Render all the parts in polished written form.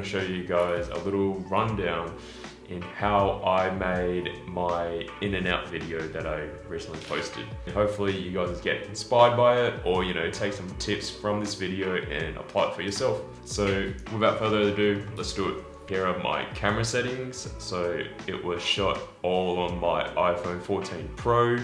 show you guys a little rundown in how I made my in and out video that I recently posted. Hopefully you guys get inspired by it, or take some tips from this video and apply it for yourself. So without further ado, let's do it. Here are my camera settings. So it was shot all on my iPhone 14 Pro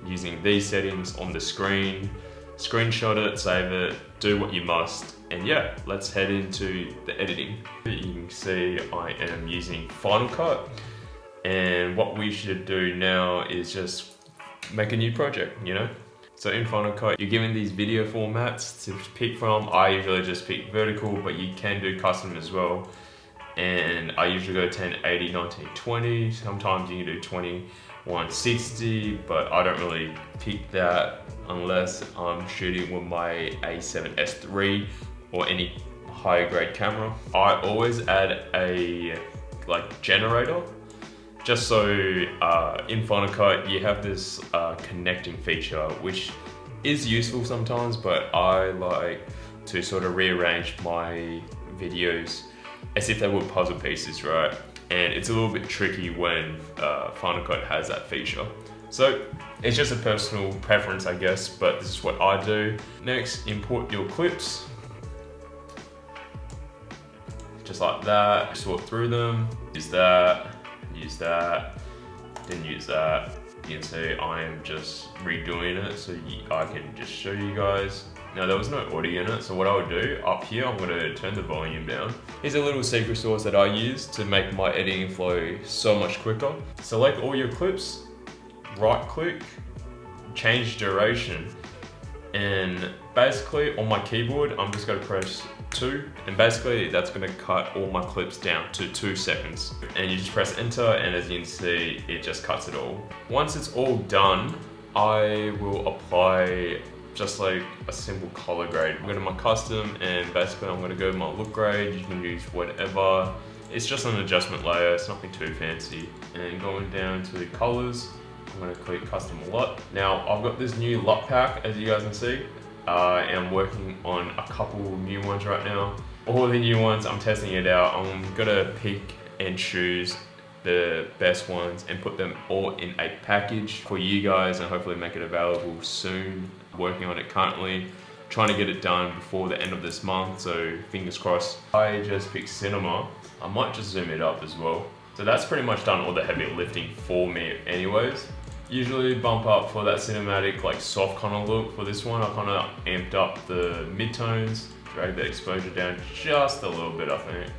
using these settings on the screen. Screenshot it, save it, do what you must, and yeah, let's head into the editing. You can see I am using Final Cut, and what we should do now is just make a new project, So in Final Cut, you're given these video formats to pick from. I usually just pick vertical, but you can do custom as well. And I usually go 1080, 1920. Sometimes you can do 2160, but I don't really pick that unless I'm shooting with my A7S III or any higher grade camera. I always add a generator, just so in Final Cut you have this connecting feature, which is useful sometimes, but I like to sort of rearrange my videos as if they were puzzle pieces, right? And it's a little bit tricky when Final Cut has that feature. So it's just a personal preference, I guess, but this is what I do. Next, import your clips. Just like that, sort through them. Use that, then use that. You can see I am just redoing it so I can just show you guys. Now there was no audio in it, so what I would do, up here I'm going to turn the volume down. Here's a little secret sauce that I use to make my editing flow so much quicker. Select all your clips, right click, change duration, and basically on my keyboard I'm just going to press 2, and basically that's going to cut all my clips down to 2 seconds. And you just press enter, and as you can see, it just cuts it all. Once it's all done, I will apply just like a simple color grade. I'm going to my custom, and basically I'm going to go to my look grade. You can use whatever. It's just an adjustment layer, it's nothing too fancy. And going down to the colors, I'm going to click custom LUT. Now I've got this new LUT pack, as you guys can see. I am working on a couple new ones right now. All the new ones, I'm testing it out. I'm going to pick and choose the best ones and put them all in a package for you guys, and hopefully make it available soon. Working on it currently, trying to get it done before the end of this month, so fingers crossed. I just picked cinema. I might just zoom it up as well. So that's pretty much done all the heavy lifting for me anyways. Usually bump up for that cinematic, soft kind of look. For this one, I kind of amped up the midtones, drag the exposure down just a little bit, I think.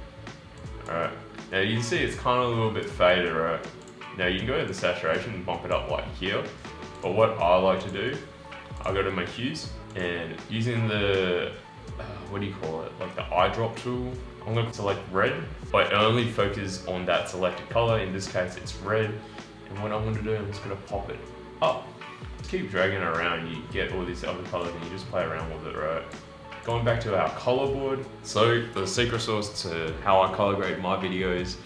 Alright, now you can see it's kind of a little bit faded, right? Now you can go to the saturation and bump it up like here. But what I like to do, I go to my hues, and using the, what do you call it? The eyedrop tool, I'm going to select red. I only focus on that selected color. In this case, it's red. And what I'm going to do, I'm just going to pop it up. Just keep dragging it around, you get all these other colors and you just play around with it, right? Going back to our color board. So the secret sauce to how I color grade my videos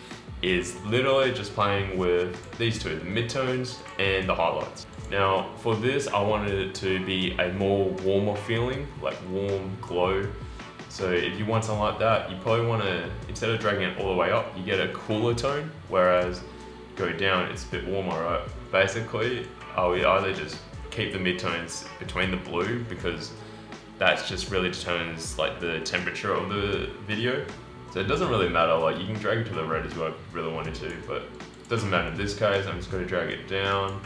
is literally just playing with these two, the midtones and the highlights. Now for this, I wanted it to be a more warmer feeling, warm glow. So if you want something like that, you probably want to, instead of dragging it all the way up, you get a cooler tone, whereas go down, it's a bit warmer, right? Basically, I would either just keep the midtones between the blue, because that just really determines the temperature of the video. So it doesn't really matter, you can drag it to the red as well if you really wanted to, but it doesn't matter in this case. I'm just going to drag it down.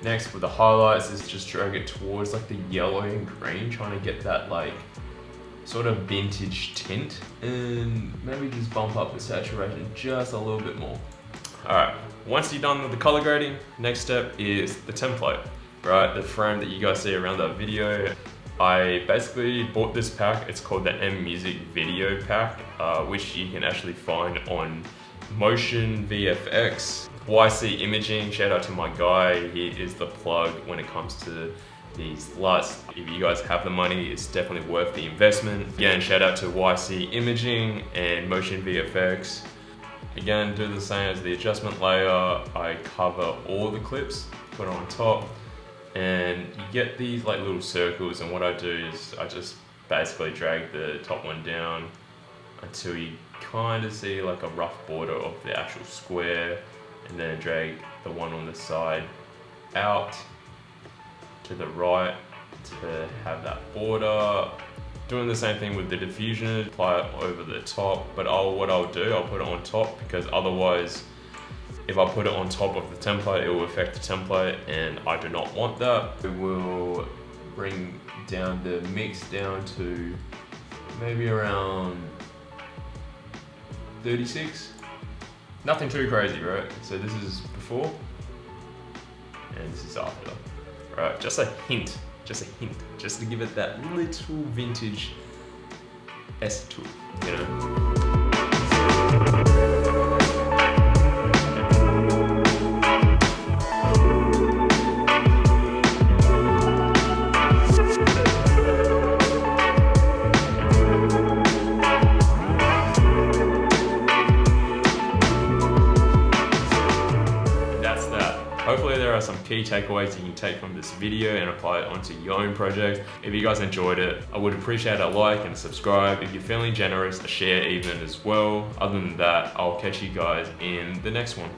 Next, with the highlights, is just drag it towards the yellow and green, trying to get that sort of vintage tint, and maybe just bump up the saturation just a little bit more. Alright, once you're done with the color grading, next step is the template, right? The frame that you guys see around that video. I basically bought this pack. It's called the M Music Video Pack, which you can actually find on Motion VFX. YC Imaging, shout out to my guy. He is the plug when it comes to these LUTs. If you guys have the money, it's definitely worth the investment. Again, shout out to YC Imaging and Motion VFX. Again, do the same as the adjustment layer. I cover all the clips, put it on top, and you get these little circles, and what I do is I just basically drag the top one down until you kind of see like a rough border of the actual square, and then drag the one on the side out to the right to have that border. Doing the same thing with the diffusion, apply it over the top, but what I'll do, I'll put it on top, because otherwise if I put it on top of the template, it will affect the template, and I do not want that. We will bring down the mix down to maybe around 36. Nothing too crazy, right? So this is before, and this is after. Right, just a hint, just to give it that little vintage S to it, you know? Hopefully there are some key takeaways you can take from this video and apply it onto your own project. If you guys enjoyed it, I would appreciate a like and a subscribe. If you're feeling generous, a share even as well. Other than that, I'll catch you guys in the next one.